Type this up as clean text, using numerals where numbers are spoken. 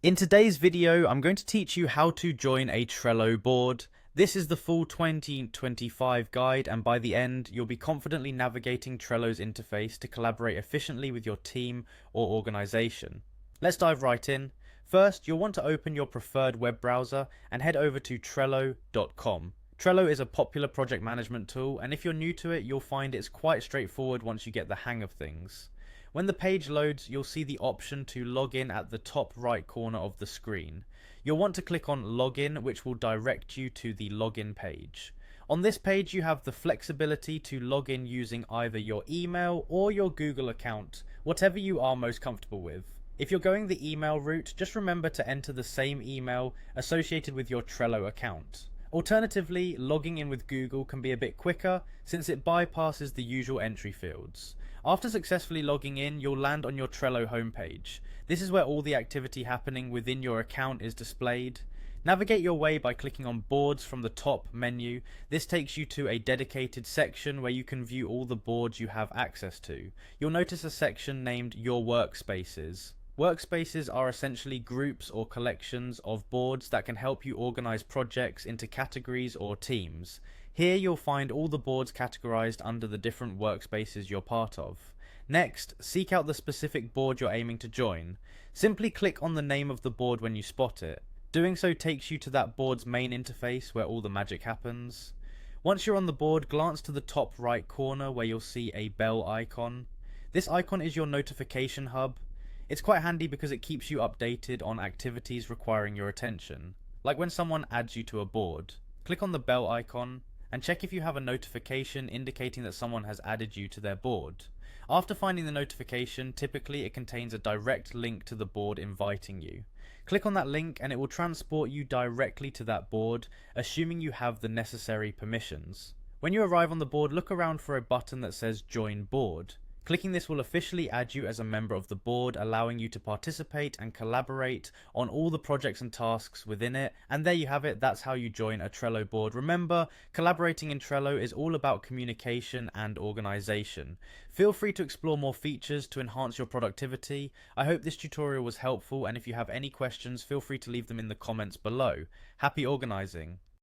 In today's video, I'm going to teach you how to join a Trello board. This is the full 2025 guide, and by the end, you'll be confidently navigating Trello's interface to collaborate efficiently with your team or organization. Let's dive right in. First, you'll want to open your preferred web browser and head over to Trello.com. Trello is a popular project management tool, and if you're new to it, you'll find it's quite straightforward once you get the hang of things. When the page loads, you'll see the option to log in at the top right corner of the screen. You'll want to click on Login, which will direct you to the login page. On this page, you have the flexibility to log in using either your email or your Google account, whatever you are most comfortable with. If you're going the email route, just remember to enter the same email associated with your Trello account. Alternatively, logging in with Google can be a bit quicker since it bypasses the usual entry fields. After successfully logging in, you'll land on your Trello homepage. This is where all the activity happening within your account is displayed. Navigate your way by clicking on Boards from the top menu. This takes you to a dedicated section where you can view all the boards you have access to. You'll notice a section named Your Workspaces. Workspaces are essentially groups or collections of boards that can help you organize projects into categories or teams. Here you'll find all the boards categorized under the different workspaces you're part of. Next, seek out the specific board you're aiming to join. Simply click on the name of the board when you spot it. Doing so takes you to that board's main interface where all the magic happens. Once you're on the board, glance to the top right corner where you'll see a bell icon. This icon is your notification hub. It's quite handy because it keeps you updated on activities requiring your attention. Like when someone adds you to a board. Click on the bell icon and check if you have a notification indicating that someone has added you to their board. After finding the notification, typically it contains a direct link to the board inviting you. Click on that link and it will transport you directly to that board, assuming you have the necessary permissions. When you arrive on the board, look around for a button that says Join Board. Clicking this will officially add you as a member of the board, allowing you to participate and collaborate on all the projects and tasks within it. And there you have it, that's how you join a Trello board. Remember, collaborating in Trello is all about communication and organization. Feel free to explore more features to enhance your productivity. I hope this tutorial was helpful, and if you have any questions, feel free to leave them in the comments below. Happy organizing!